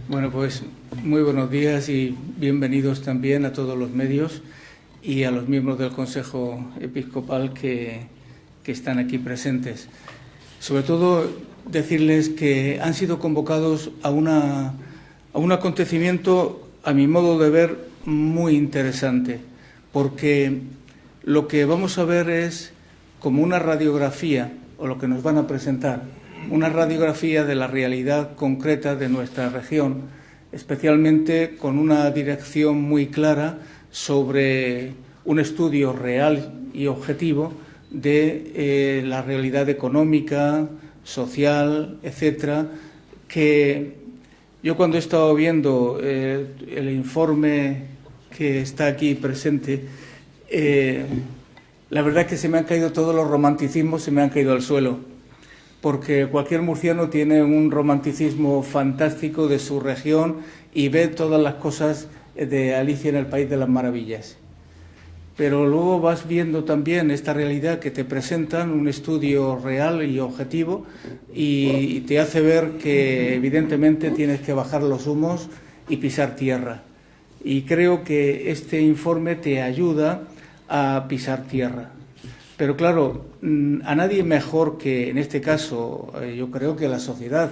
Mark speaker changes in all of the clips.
Speaker 1: Bueno, pues muy buenos días y bienvenidos también a todos los medios y a los miembros del Consejo Episcopal que están aquí presentes. Sobre todo decirles que han sido convocados a un acontecimiento, a mi modo de ver, muy interesante, porque lo que vamos a ver es como una radiografía, o lo que nos van a presentar, una radiografía de la realidad concreta de nuestra región, especialmente con una dirección muy clara sobre un estudio real y objetivo de la realidad económica, social, etcétera, que yo cuando he estado viendo el informe que está aquí presente, la verdad es que se me han caído todos los romanticismos, se me han caído al suelo, porque cualquier murciano tiene un romanticismo fantástico de su región y ve todas las cosas de Alicia en el País de las Maravillas. Pero luego vas viendo también esta realidad que te presentan, un estudio real y objetivo, y te hace ver que evidentemente tienes que bajar los humos y pisar tierra. Y creo que este informe te ayuda a pisar tierra. Pero claro, a nadie mejor que, en este caso, yo creo que la sociedad,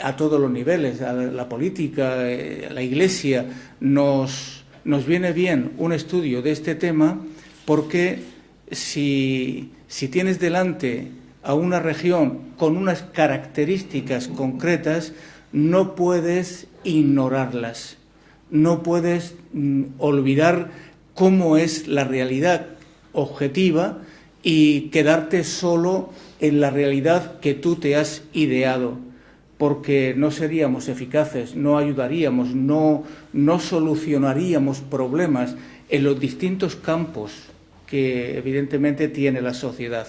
Speaker 1: a todos los niveles, a la política, a la Iglesia, nos viene bien un estudio de este tema, porque si tienes delante a una región con unas características concretas, no puedes ignorarlas, no puedes olvidar cómo es la realidad objetiva y quedarte solo en la realidad que tú te has ideado, porque no seríamos eficaces, no ayudaríamos, no solucionaríamos problemas en los distintos campos que evidentemente tiene la sociedad.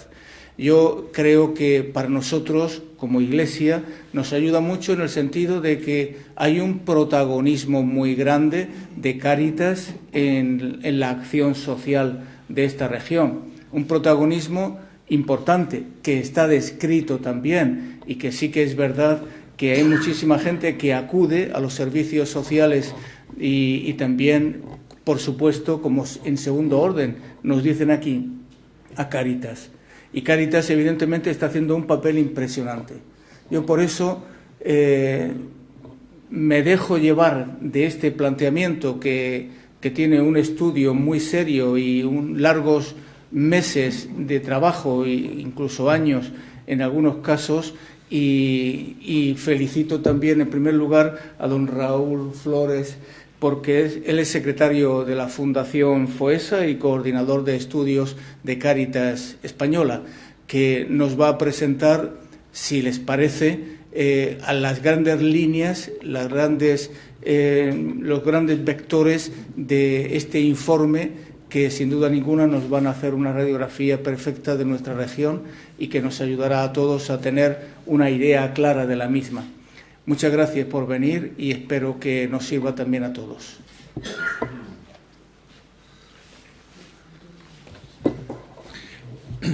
Speaker 1: Yo creo que para nosotros, como Iglesia, nos ayuda mucho en el sentido de que hay un protagonismo muy grande de Cáritas en la acción social de esta región. Un protagonismo importante que está descrito también y que sí que es verdad que hay muchísima gente que acude a los servicios sociales y también, por supuesto, como en segundo orden, nos dicen aquí, a Cáritas. Y Cáritas evidentemente está haciendo un papel impresionante. Yo por eso me dejo llevar de este planteamiento que tiene un estudio muy serio y largos meses de trabajo e incluso años en algunos casos, y felicito también en primer lugar a don Raúl Flores, porque él es secretario de la Fundación FOESA y coordinador de estudios de Cáritas Española, que nos va a presentar, si les parece, a las grandes líneas, los grandes vectores de este informe, que sin duda ninguna nos van a hacer una radiografía perfecta de nuestra región y que nos ayudará a todos a tener una idea clara de la misma. Muchas gracias por venir y espero que nos sirva también a todos.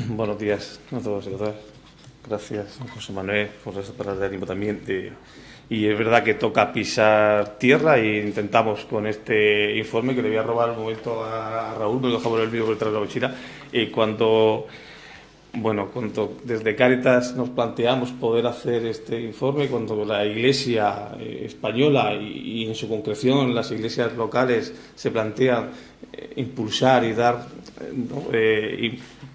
Speaker 2: Buenos días a todos y a todas. Gracias, José Manuel, por esas palabras de ánimo también. Y es verdad que toca pisar tierra e intentamos con este informe, que le voy a robar un momento a Raúl, me lo dejamos el vídeo por detrás de la mochila, cuando desde Cáritas nos planteamos poder hacer este informe, cuando la Iglesia española y en su concreción las iglesias locales se plantean impulsar y dar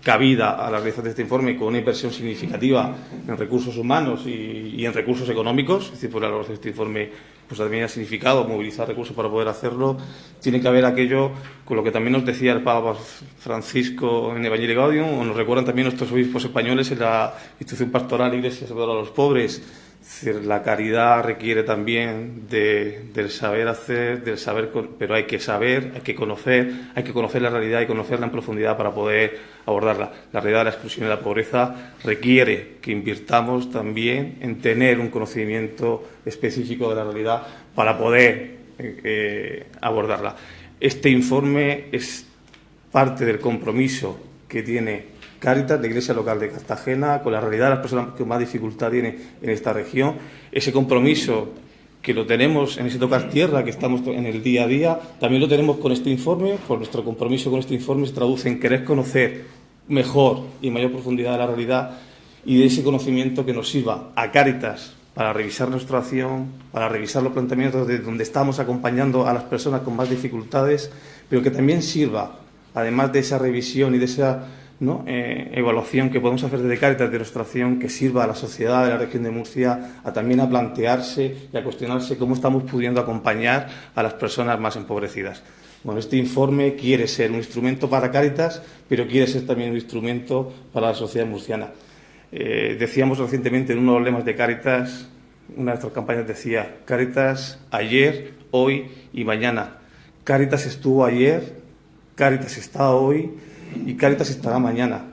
Speaker 2: cabida a la realización de este informe con una inversión significativa en recursos humanos y en recursos económicos, es decir, por la elaboración de este informe pues también ha significado movilizar recursos para poder hacerlo. Tiene que haber aquello con lo que también nos decía el Papa Francisco en Evangelii Gaudium, o nos recuerdan también nuestros obispos españoles en la institución pastoral Iglesia Salvadora a los Pobres. Es decir, la caridad requiere también del saber hacer, del saber, pero hay que saber, hay que conocer la realidad y conocerla en profundidad para poder abordarla. La realidad de la exclusión y la pobreza requiere que invirtamos también en tener un conocimiento específico de la realidad para poder abordarla. Este informe es parte del compromiso que tiene Cáritas, la Iglesia local de Cartagena, con la realidad de las personas que más dificultad tienen en esta región. Ese compromiso que lo tenemos en ese tocar tierra, que estamos en el día a día, también lo tenemos con este informe, por nuestro compromiso con este informe se traduce en querer conocer mejor y en mayor profundidad la realidad y de ese conocimiento que nos sirva a Cáritas para revisar nuestra acción, para revisar los planteamientos de donde estamos acompañando a las personas con más dificultades, pero que también sirva, además de esa revisión y de esa evaluación que podemos hacer desde Cáritas de nuestra acción, que sirva a la sociedad de la región de Murcia también a plantearse y a cuestionarse cómo estamos pudiendo acompañar a las personas más empobrecidas. Bueno, este informe quiere ser un instrumento para Cáritas, pero quiere ser también un instrumento para la sociedad murciana. Decíamos recientemente en uno de los lemas de Cáritas, una de nuestras campañas decía: Cáritas ayer, hoy y mañana. Cáritas estuvo ayer, Cáritas está hoy y Cáritas estará mañana.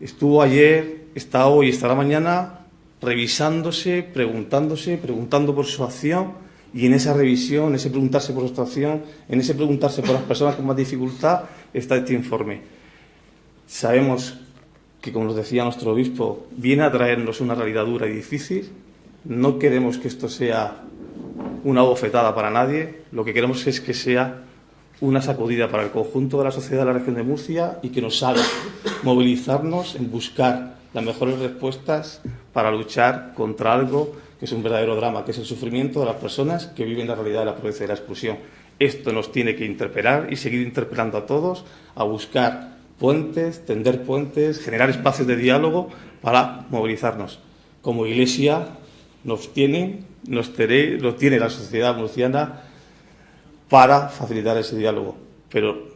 Speaker 2: Estuvo ayer, está hoy y estará mañana revisándose, preguntando por su acción, y en esa revisión, en ese preguntarse por nuestra acción, en ese preguntarse por las personas con más dificultad, está este informe. Sabemos que, como nos decía nuestro obispo, viene a traernos una realidad dura y difícil. No queremos que esto sea una bofetada para nadie, lo que queremos es que sea una sacudida para el conjunto de la sociedad de la región de Murcia y que nos haga movilizarnos en buscar las mejores respuestas para luchar contra algo que es un verdadero drama, que es el sufrimiento de las personas que viven la realidad de la pobreza y la exclusión. Esto nos tiene que interpelar y seguir interpelando a todos a buscar puentes, tender puentes, generar espacios de diálogo para movilizarnos. Como Iglesia lo tiene la sociedad murciana para facilitar ese diálogo. Pero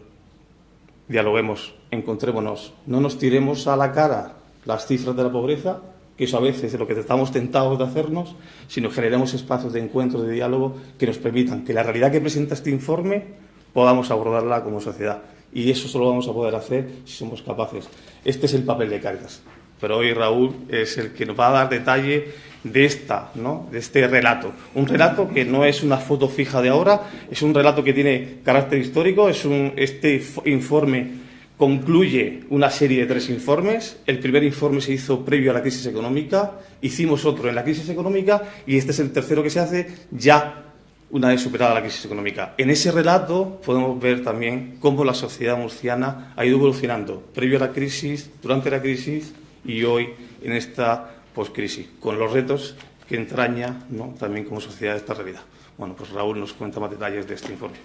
Speaker 2: dialoguemos, encontrémonos, no nos tiremos a la cara las cifras de la pobreza, que eso a veces es lo que estamos tentados de hacernos, sino generemos espacios de encuentro, de diálogo, que nos permitan que la realidad que presenta este informe podamos abordarla como sociedad. Y eso solo vamos a poder hacer si somos capaces. Este es el papel de Cáritas. Pero hoy Raúl es el que nos va a dar detalle de este relato. Un relato que no es una foto fija de ahora, es un relato que tiene carácter histórico. Este informe concluye una serie de 3 informes. El primer informe se hizo previo a la crisis económica, hicimos otro en la crisis económica y este es el tercero que se hace ya una vez superada la crisis económica. En ese relato podemos ver también cómo la sociedad murciana ha ido evolucionando previo a la crisis, durante la crisis y hoy en esta poscrisis, con los retos que entraña también como sociedad esta realidad. Bueno, pues Raúl nos cuenta más detalles de este informe.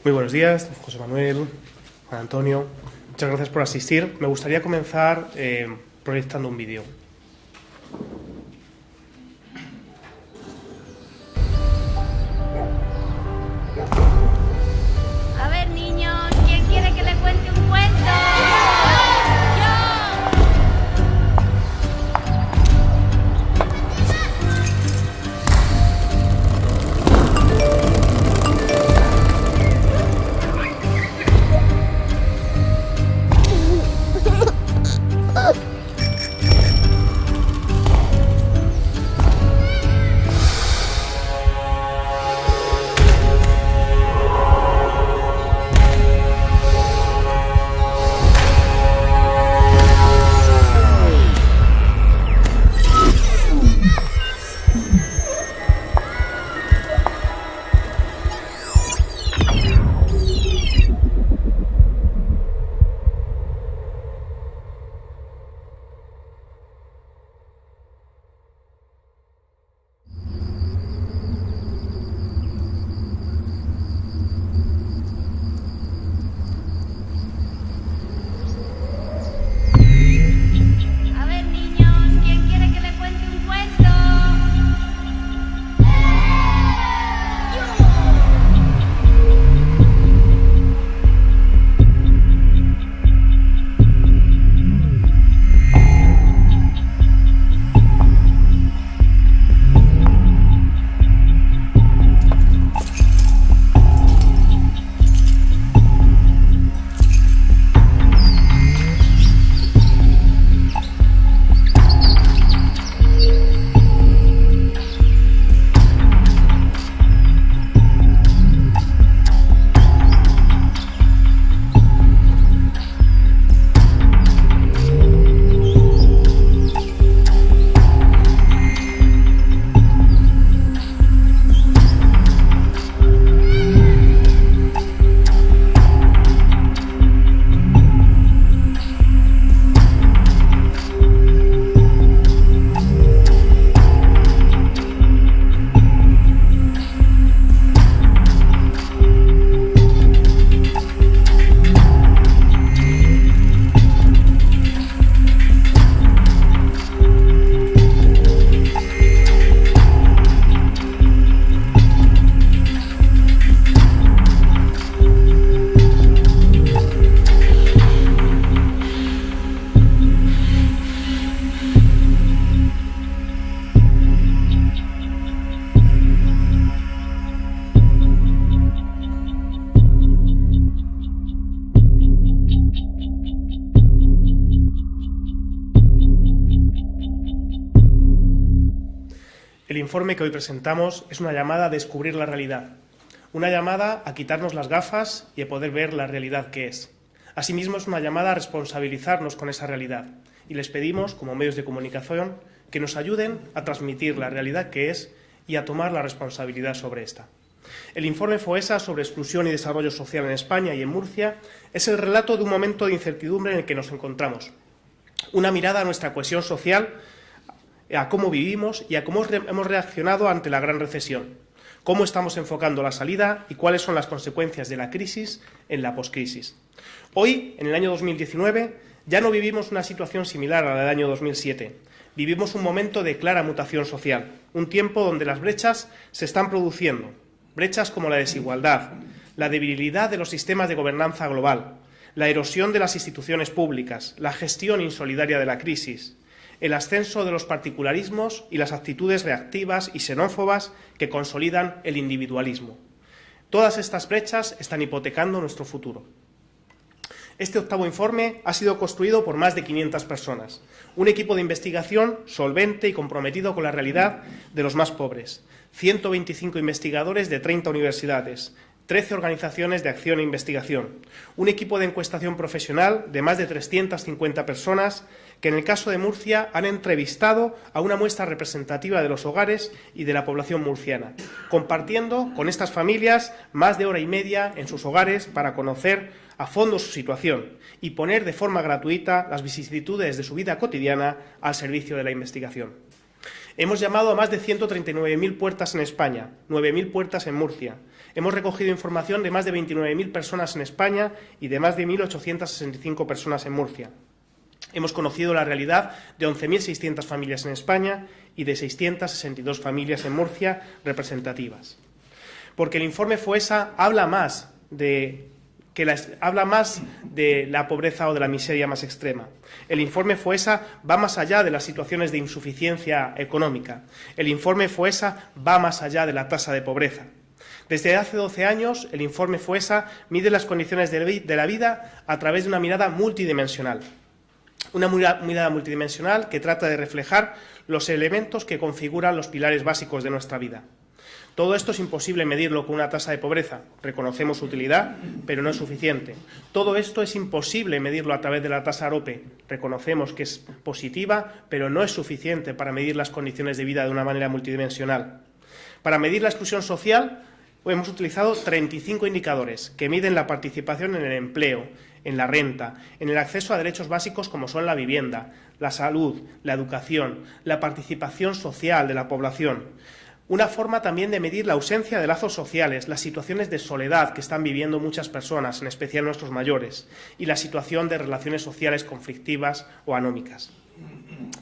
Speaker 3: Muy buenos días, José Manuel, Juan Antonio. Muchas gracias por asistir. Me gustaría comenzar proyectando un vídeo.
Speaker 4: A ver, niños, ¿quién quiere que le cuente un cuento?
Speaker 3: El informe que hoy presentamos es una llamada a descubrir la realidad, una llamada a quitarnos las gafas y a poder ver la realidad que es. Asimismo, es una llamada a responsabilizarnos con esa realidad y les pedimos, como medios de comunicación, que nos ayuden a transmitir la realidad que es y a tomar la responsabilidad sobre esta. El informe FOESA sobre exclusión y desarrollo social en España y en Murcia es el relato de un momento de incertidumbre en el que nos encontramos. Una mirada a nuestra cohesión social, a cómo vivimos y a cómo hemos reaccionado ante la gran recesión, cómo estamos enfocando la salida y cuáles son las consecuencias de la crisis en la poscrisis. Hoy, en el año 2019, ya no vivimos una situación similar a la del año 2007. Vivimos un momento de clara mutación social, un tiempo donde las brechas se están produciendo, brechas como la desigualdad, la debilidad de los sistemas de gobernanza global, la erosión de las instituciones públicas, la gestión insolidaria de la crisis, el ascenso de los particularismos y las actitudes reactivas y xenófobas que consolidan el individualismo. Todas estas brechas están hipotecando nuestro futuro. Este octavo informe ha sido construido por más de 500 personas, un equipo de investigación solvente y comprometido con la realidad de los más pobres, 125 investigadores de 30 universidades, 13 organizaciones de acción e investigación, un equipo de encuestación profesional de más de 350 personas que en el caso de Murcia han entrevistado a una muestra representativa de los hogares y de la población murciana, compartiendo con estas familias más de hora y media en sus hogares para conocer a fondo su situación y poner de forma gratuita las vicisitudes de su vida cotidiana al servicio de la investigación. Hemos llamado a más de 139.000 puertas en España, 9.000 puertas en Murcia. Hemos recogido información de más de 29.000 personas en España y de más de 1.865 personas en Murcia. Hemos conocido la realidad de 11.600 familias en España y de 662 familias en Murcia representativas. Porque el informe FOESA habla más de la pobreza o de la miseria más extrema. El informe FOESA va más allá de las situaciones de insuficiencia económica. El informe FOESA va más allá de la tasa de pobreza. Desde hace 12 años, el informe FOESA mide las condiciones de la vida a través de una mirada multidimensional. Una mirada multidimensional que trata de reflejar los elementos que configuran los pilares básicos de nuestra vida. Todo esto es imposible medirlo con una tasa de pobreza. Reconocemos su utilidad, pero no es suficiente. Todo esto es imposible medirlo a través de la tasa AROPE. Reconocemos que es positiva, pero no es suficiente para medir las condiciones de vida de una manera multidimensional. Para medir la exclusión social, hemos utilizado 35 indicadores que miden la participación en el empleo, en la renta, en el acceso a derechos básicos como son la vivienda, la salud, la educación, la participación social de la población. Una forma también de medir la ausencia de lazos sociales, las situaciones de soledad que están viviendo muchas personas, en especial nuestros mayores, y la situación de relaciones sociales conflictivas o anómicas.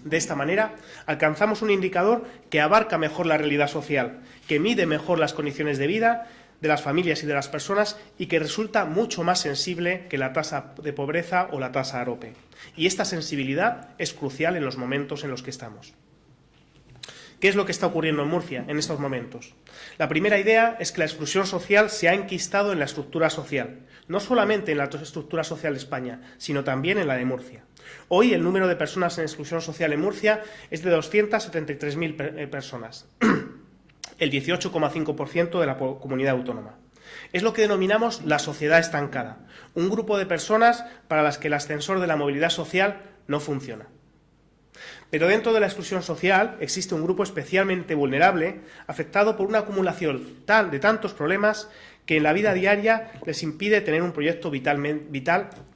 Speaker 3: De esta manera, alcanzamos un indicador que abarca mejor la realidad social, que mide mejor las condiciones de vida de las familias y de las personas y que resulta mucho más sensible que la tasa de pobreza o la tasa AROPE. Y esta sensibilidad es crucial en los momentos en los que estamos. ¿Qué es lo que está ocurriendo en Murcia en estos momentos? La primera idea es que la exclusión social se ha enquistado en la estructura social, no solamente en la estructura social de España, sino también en la de Murcia. Hoy el número de personas en exclusión social en Murcia es de 273.000 personas, el 18,5% de la comunidad autónoma. Es lo que denominamos la sociedad estancada, un grupo de personas para las que el ascensor de la movilidad social no funciona. Pero dentro de la exclusión social existe un grupo especialmente vulnerable, afectado por una acumulación de tantos problemas que en la vida diaria les impide tener un proyecto vital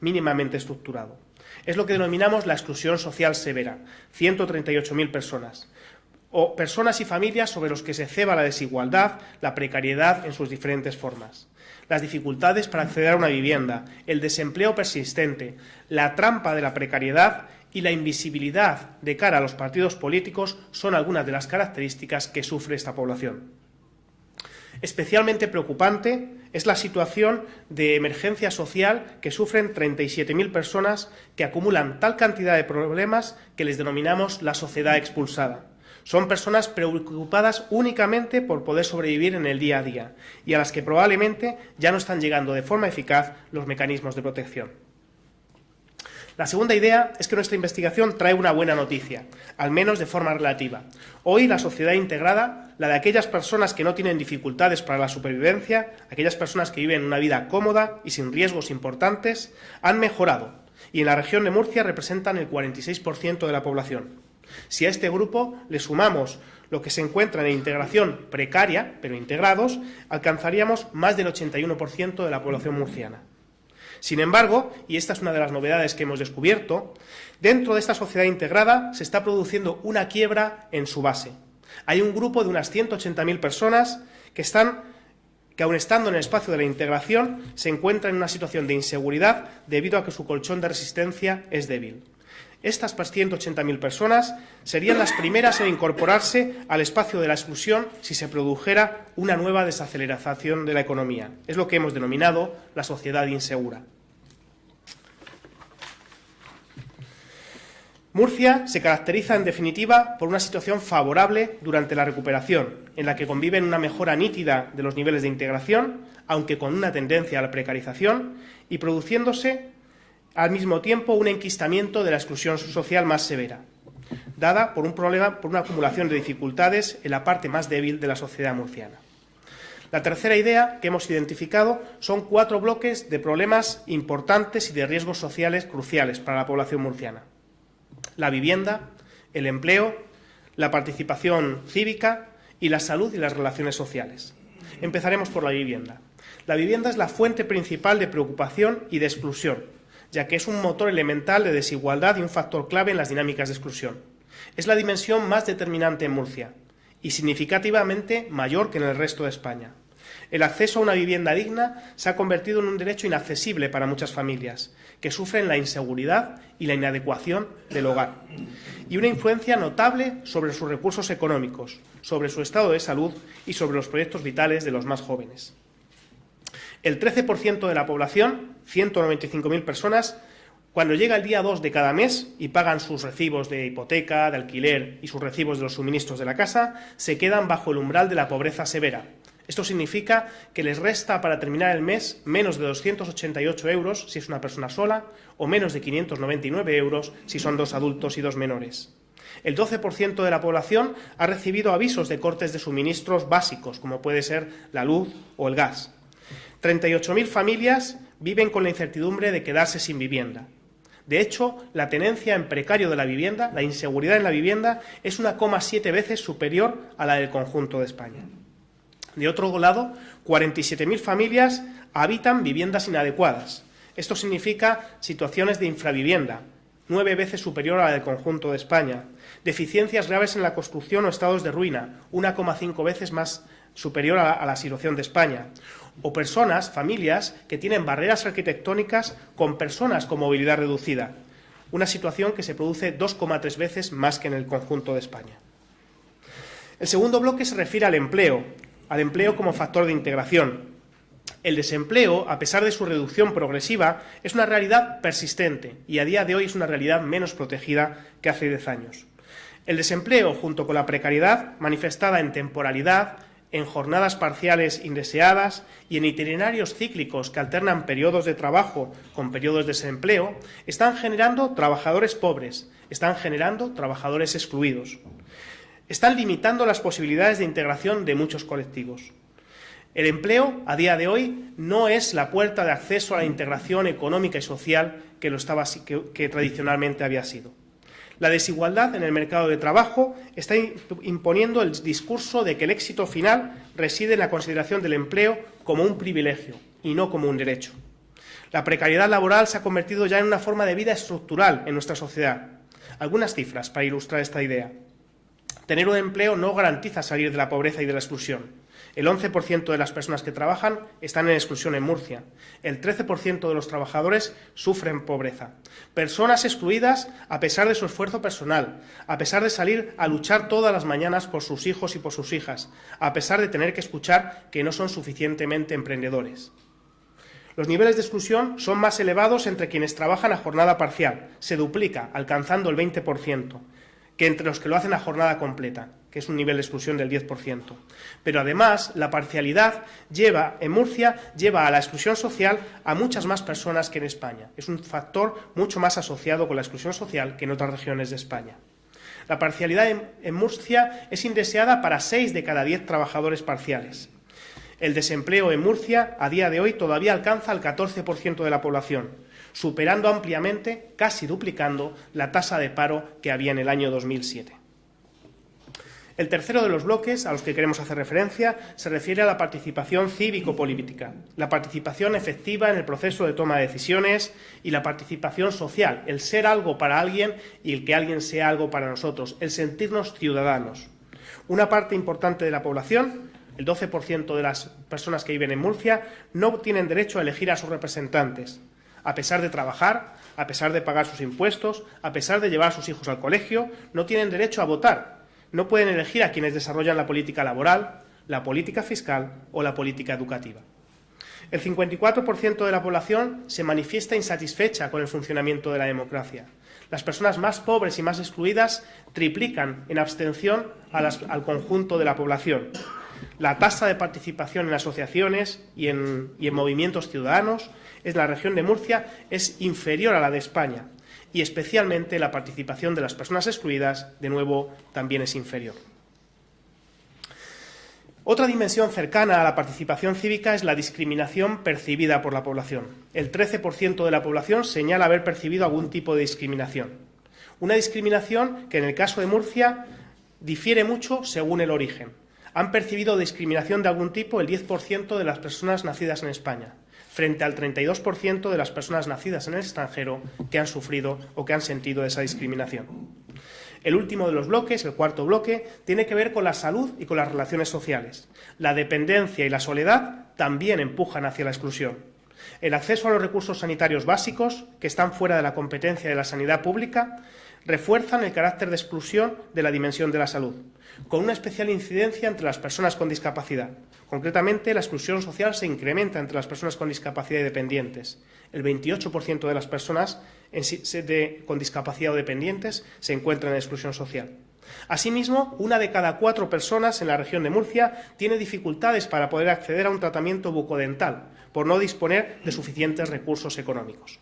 Speaker 3: mínimamente estructurado. Es lo que denominamos la exclusión social severa, 138.000 personas, o personas y familias sobre los que se ceba la desigualdad, la precariedad en sus diferentes formas, las dificultades para acceder a una vivienda, el desempleo persistente, la trampa de la precariedad y la invisibilidad de cara a los partidos políticos son algunas de las características que sufre esta población. Especialmente preocupante es la situación de emergencia social que sufren 37.000 personas que acumulan tal cantidad de problemas que les denominamos la sociedad expulsada. Son personas preocupadas únicamente por poder sobrevivir en el día a día y a las que probablemente ya no están llegando de forma eficaz los mecanismos de protección. La segunda idea es que nuestra investigación trae una buena noticia, al menos de forma relativa. Hoy la sociedad integrada, la de aquellas personas que no tienen dificultades para la supervivencia, aquellas personas que viven una vida cómoda y sin riesgos importantes, han mejorado y en la región de Murcia representan el 46% de la población. Si a este grupo le sumamos lo que se encuentra en integración precaria, pero integrados, alcanzaríamos más del 81% de la población murciana. Sin embargo, y esta es una de las novedades que hemos descubierto, dentro de esta sociedad integrada se está produciendo una quiebra en su base. Hay un grupo de unas 180.000 personas que aun estando en el espacio de la integración, se encuentran en una situación de inseguridad debido a que su colchón de resistencia es débil. Estas 180.000 personas serían las primeras en incorporarse al espacio de la exclusión si se produjera una nueva desaceleración de la economía. Es lo que hemos denominado la sociedad insegura. Murcia se caracteriza, en definitiva, por una situación favorable durante la recuperación, en la que conviven una mejora nítida de los niveles de integración, aunque con una tendencia a la precarización, y produciéndose al mismo tiempo un enquistamiento de la exclusión social más severa, dada por una acumulación de dificultades en la parte más débil de la sociedad murciana. La tercera idea que hemos identificado son 4 bloques de problemas importantes y de riesgos sociales cruciales para la población murciana: la vivienda, el empleo, la participación cívica y la salud y las relaciones sociales. Empezaremos por la vivienda. La vivienda es la fuente principal de preocupación y de exclusión, ya que es un motor elemental de desigualdad y un factor clave en las dinámicas de exclusión. Es la dimensión más determinante en Murcia y significativamente mayor que en el resto de España. El acceso a una vivienda digna se ha convertido en un derecho inaccesible para muchas familias, que sufren la inseguridad y la inadecuación del hogar, y una influencia notable sobre sus recursos económicos, sobre su estado de salud y sobre los proyectos vitales de los más jóvenes. El 13% de la población, 195.000 personas, cuando llega el día 2 de cada mes y pagan sus recibos de hipoteca, de alquiler y sus recibos de los suministros de la casa, se quedan bajo el umbral de la pobreza severa. Esto significa que les resta para terminar el mes menos de 288 euros si es una persona sola o menos de 599 euros si son 2 adultos y 2 menores. El 12% de la población ha recibido avisos de cortes de suministros básicos, como puede ser la luz o el gas. 38.000 familias viven con la incertidumbre de quedarse sin vivienda. De hecho, la tenencia en precario de la vivienda, la inseguridad en la vivienda, es 1,7 veces superior a la del conjunto de España. De otro lado, 47.000 familias habitan viviendas inadecuadas. Esto significa situaciones de infravivienda, 9 veces superior a la del conjunto de España. Deficiencias graves en la construcción o estados de ruina, 1,5 veces más superior a la situación de España. O personas, familias, que tienen barreras arquitectónicas con personas con movilidad reducida, una situación que se produce 2,3 veces más que en el conjunto de España. El segundo bloque se refiere al empleo como factor de integración. El desempleo, a pesar de su reducción progresiva, es una realidad persistente y a día de hoy es una realidad menos protegida que hace 10 años. El desempleo, junto con la precariedad, manifestada en temporalidad, en jornadas parciales indeseadas y en itinerarios cíclicos que alternan periodos de trabajo con periodos de desempleo, están generando trabajadores pobres, están generando trabajadores excluidos. Están limitando las posibilidades de integración de muchos colectivos. El empleo, a día de hoy, no es la puerta de acceso a la integración económica y social que tradicionalmente había sido. La desigualdad en el mercado de trabajo está imponiendo el discurso de que el éxito final reside en la consideración del empleo como un privilegio y no como un derecho. La precariedad laboral se ha convertido ya en una forma de vida estructural en nuestra sociedad. Algunas cifras para ilustrar esta idea. Tener un empleo no garantiza salir de la pobreza y de la exclusión. El 11% de las personas que trabajan están en exclusión en Murcia. El 13% de los trabajadores sufren pobreza. Personas excluidas a pesar de su esfuerzo personal, a pesar de salir a luchar todas las mañanas por sus hijos y por sus hijas, a pesar de tener que escuchar que no son suficientemente emprendedores. Los niveles de exclusión son más elevados entre quienes trabajan a jornada parcial. Se duplica, alcanzando el 20%. que entre los que lo hacen a jornada completa, que es un nivel de exclusión del 10%. Pero además, la parcialidad en Murcia lleva a la exclusión social a muchas más personas que en España. Es un factor mucho más asociado con la exclusión social que en otras regiones de España. La parcialidad en Murcia es indeseada para 6 de cada 10 trabajadores parciales. El desempleo en Murcia, a día de hoy, todavía alcanza el 14% de la población, superando ampliamente, casi duplicando, la tasa de paro que había en el año 2007. El tercero de los bloques a los que queremos hacer referencia se refiere a la participación cívico-política, la participación efectiva en el proceso de toma de decisiones y la participación social, el ser algo para alguien y el que alguien sea algo para nosotros, el sentirnos ciudadanos. Una parte importante de la población, el 12% de las personas que viven en Murcia, no tienen derecho a elegir a sus representantes, a pesar de trabajar, a pesar de pagar sus impuestos, a pesar de llevar a sus hijos al colegio, no tienen derecho a votar. No pueden elegir a quienes desarrollan la política laboral, la política fiscal o la política educativa. El 54% de la población se manifiesta insatisfecha con el funcionamiento de la democracia. Las personas más pobres y más excluidas triplican en abstención al conjunto de la población. La tasa de participación en asociaciones y en movimientos ciudadanos en la región de Murcia es inferior a la de España. Y especialmente la participación de las personas excluidas, de nuevo, también es inferior. Otra dimensión cercana a la participación cívica es la discriminación percibida por la población. El 13% de la población señala haber percibido algún tipo de discriminación. Una discriminación que en el caso de Murcia difiere mucho según el origen. Han percibido discriminación de algún tipo el 10% de las personas nacidas en España, frente al 32% de las personas nacidas en el extranjero que han sufrido o que han sentido esa discriminación. El último de los bloques, el cuarto bloque, tiene que ver con la salud y con las relaciones sociales. La dependencia y la soledad también empujan hacia la exclusión. El acceso a los recursos sanitarios básicos, que están fuera de la competencia de la sanidad pública, refuerzan el carácter de exclusión de la dimensión de la salud, con una especial incidencia entre las personas con discapacidad. Concretamente, la exclusión social se incrementa entre las personas con discapacidad y dependientes. El 28% de las personas con discapacidad o dependientes se encuentran en exclusión social. Asimismo, 1 de cada 4 personas en la región de Murcia tiene dificultades para poder acceder a un tratamiento bucodental, por no disponer de suficientes recursos económicos.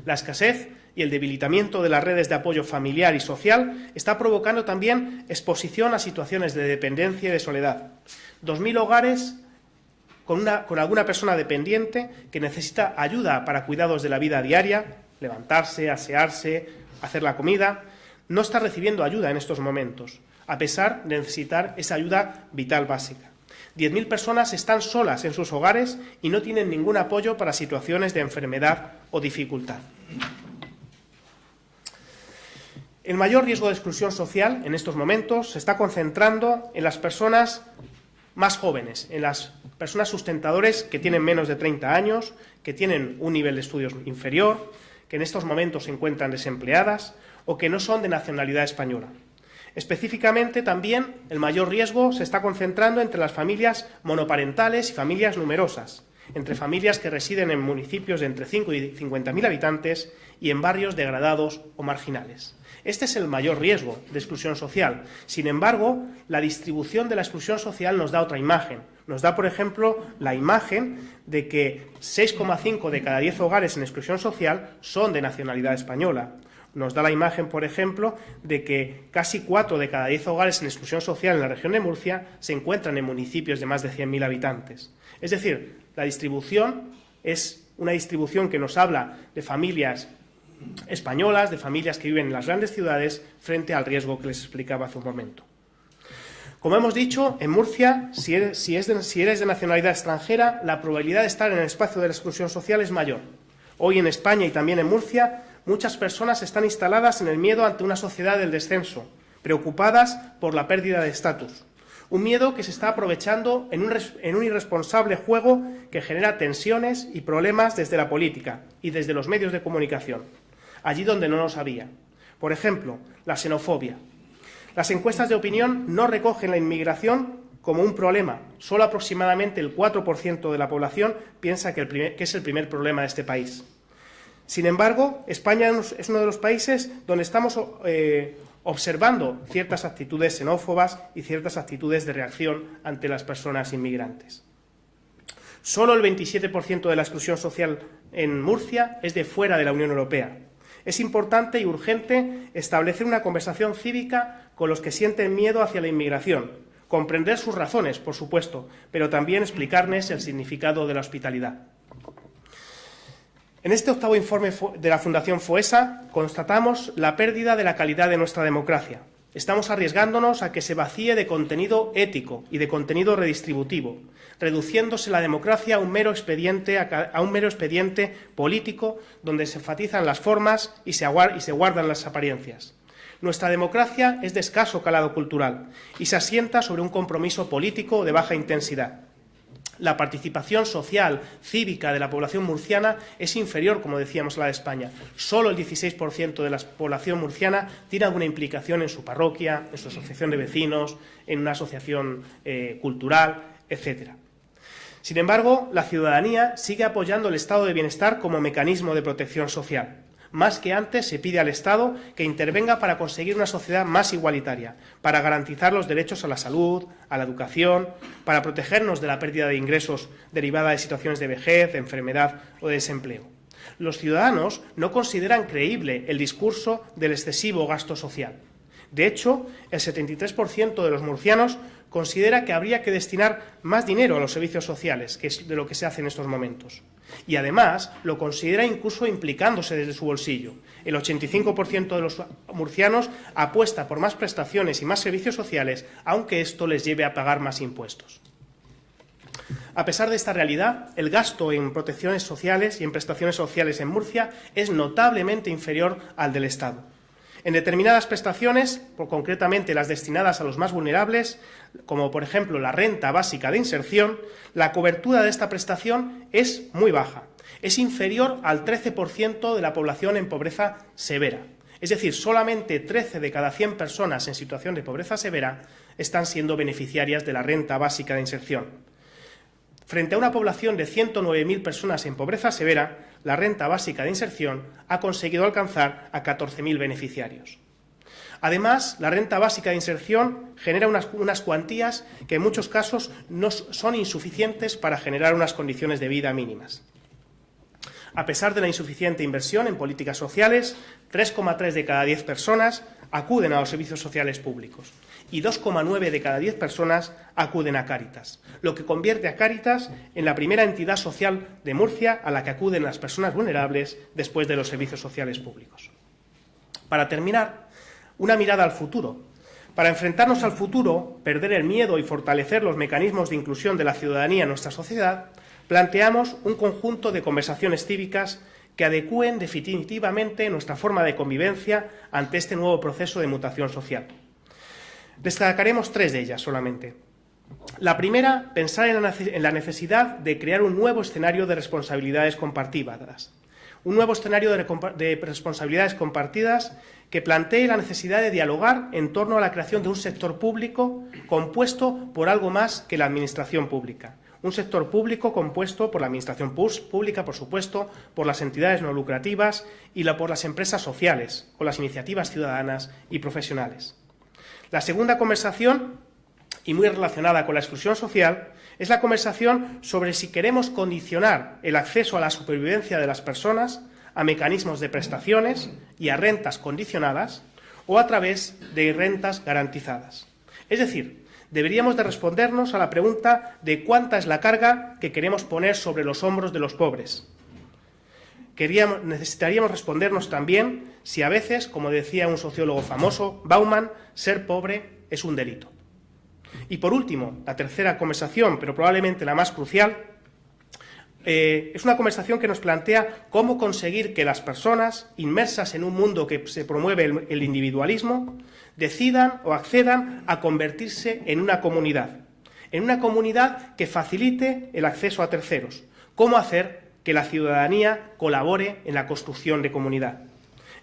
Speaker 3: La escasez y el debilitamiento de las redes de apoyo familiar y social está provocando también exposición a situaciones de dependencia y de soledad. 2.000 hogares con alguna persona dependiente que necesita ayuda para cuidados de la vida diaria, levantarse, asearse, hacer la comida, no está recibiendo ayuda en estos momentos, a pesar de necesitar esa ayuda vital básica. 10.000 personas están solas en sus hogares y no tienen ningún apoyo para situaciones de enfermedad o dificultad. El mayor riesgo de exclusión social en estos momentos se está concentrando en las personas más jóvenes, en las personas sustentadores que tienen menos de 30 años, que tienen un nivel de estudios inferior, que en estos momentos se encuentran desempleadas o que no son de nacionalidad española. Específicamente, también el mayor riesgo se está concentrando entre las familias monoparentales y familias numerosas, entre familias que residen en municipios de entre 5 y 50.000 habitantes y en barrios degradados o marginales. Este es el mayor riesgo de exclusión social. Sin embargo, la distribución de la exclusión social nos da otra imagen. Nos da, por ejemplo, la imagen de que 6,5 de cada 10 hogares en exclusión social son de nacionalidad española. Nos da la imagen, por ejemplo, de que casi 4 de cada 10 hogares en exclusión social en la región de Murcia se encuentran en municipios de más de 100.000 habitantes. Es decir, la distribución es una distribución que nos habla de familias españolas, de familias que viven en las grandes ciudades, frente al riesgo que les explicaba hace un momento. Como hemos dicho, en Murcia, si eres de nacionalidad extranjera, la probabilidad de estar en el espacio de la exclusión social es mayor. Hoy en España y también en Murcia, muchas personas están instaladas en el miedo ante una sociedad del descenso, preocupadas por la pérdida de estatus. Un miedo que se está aprovechando en un irresponsable juego que genera tensiones y problemas desde la política y desde los medios de comunicación, allí donde no los había. Por ejemplo, la xenofobia. Las encuestas de opinión no recogen la inmigración como un problema. Solo aproximadamente el 4% de la población piensa que es el primer problema de este país. Sin embargo, España es uno de los países donde estamos observando ciertas actitudes xenófobas y ciertas actitudes de reacción ante las personas inmigrantes. Solo el 27% de la exclusión social en Murcia es de fuera de la Unión Europea. Es importante y urgente establecer una conversación cívica con los que sienten miedo hacia la inmigración, comprender sus razones, por supuesto, pero también explicarles el significado de la hospitalidad. En este octavo informe de la Fundación FOESA constatamos la pérdida de la calidad de nuestra democracia. Estamos arriesgándonos a que se vacíe de contenido ético y de contenido redistributivo, reduciéndose la democracia a un mero expediente político donde se enfatizan las formas y se guardan las apariencias. Nuestra democracia es de escaso calado cultural y se asienta sobre un compromiso político de baja intensidad. La participación social, cívica de la población murciana es inferior, como decíamos, a la de España. Solo el 16% de la población murciana tiene alguna implicación en su parroquia, en su asociación de vecinos, en una asociación cultural, etc. Sin embargo, la ciudadanía sigue apoyando el estado de bienestar como mecanismo de protección social. Más que antes se pide al Estado que intervenga para conseguir una sociedad más igualitaria, para garantizar los derechos a la salud, a la educación, para protegernos de la pérdida de ingresos derivada de situaciones de vejez, de enfermedad o de desempleo. Los ciudadanos no consideran creíble el discurso del excesivo gasto social. De hecho, el 73% de los murcianos considera que habría que destinar más dinero a los servicios sociales, que es de lo que se hace en estos momentos. Y además lo considera incluso implicándose desde su bolsillo. El 85% de los murcianos apuesta por más prestaciones y más servicios sociales, aunque esto les lleve a pagar más impuestos. A pesar de esta realidad, el gasto en protecciones sociales y en prestaciones sociales en Murcia es notablemente inferior al del Estado. En determinadas prestaciones, concretamente las destinadas a los más vulnerables, como por ejemplo la renta básica de inserción, la cobertura de esta prestación es muy baja. Es inferior al 13% de la población en pobreza severa. Es decir, solamente 13 de cada 100 personas en situación de pobreza severa están siendo beneficiarias de la renta básica de inserción. Frente a una población de 109.000 personas en pobreza severa, la renta básica de inserción ha conseguido alcanzar a 14.000 beneficiarios. Además, la renta básica de inserción genera unas cuantías que en muchos casos no son insuficientes para generar unas condiciones de vida mínimas. A pesar de la insuficiente inversión en políticas sociales, 3,3 de cada 10 personas acuden a los servicios sociales públicos y 2,9 de cada 10 personas acuden a Cáritas, lo que convierte a Cáritas en la primera entidad social de Murcia a la que acuden las personas vulnerables después de los servicios sociales públicos. Para terminar, una mirada al futuro. Para enfrentarnos al futuro, perder el miedo y fortalecer los mecanismos de inclusión de la ciudadanía en nuestra sociedad, planteamos un conjunto de conversaciones cívicas que adecúen definitivamente nuestra forma de convivencia ante este nuevo proceso de mutación social. Destacaremos 3 de ellas solamente. La primera, pensar en la necesidad de crear un nuevo escenario de responsabilidades compartidas. Un nuevo escenario de responsabilidades compartidas que plantee la necesidad de dialogar en torno a la creación de un sector público compuesto por algo más que la administración pública. Un sector público compuesto por la administración pública, por supuesto, por las entidades no lucrativas y por las empresas sociales, con las iniciativas ciudadanas y profesionales. La segunda conversación, y muy relacionada con la exclusión social, es la conversación sobre si queremos condicionar el acceso a la supervivencia de las personas a mecanismos de prestaciones y a rentas condicionadas o a través de rentas garantizadas. Es decir, deberíamos de respondernos a la pregunta de cuánta es la carga que queremos poner sobre los hombros de los pobres. Necesitaríamos respondernos también si a veces, como decía un sociólogo famoso, Bauman, ser pobre es un delito. Y por último, la tercera conversación, pero probablemente la más crucial, es una conversación que nos plantea cómo conseguir que las personas inmersas en un mundo que se promueve el individualismo decidan o accedan a convertirse en una comunidad que facilite el acceso a terceros. ¿Cómo hacer que la ciudadanía colabore en la construcción de comunidad?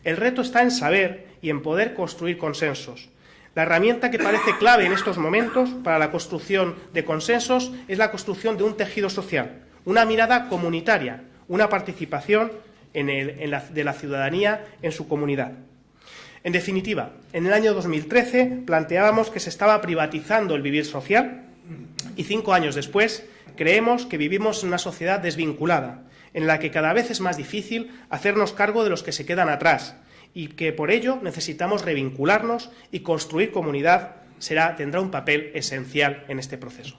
Speaker 3: El reto está en saber y en poder construir consensos. La herramienta que parece clave en estos momentos para la construcción de consensos es la construcción de un tejido social, una mirada comunitaria, una participación de la ciudadanía en su comunidad. En definitiva, en el año 2013 planteábamos que se estaba privatizando el vivir social y 5 años después creemos que vivimos en una sociedad desvinculada, en la que cada vez es más difícil hacernos cargo de los que se quedan atrás y que por ello necesitamos revincularnos y construir comunidad tendrá un papel esencial en este proceso.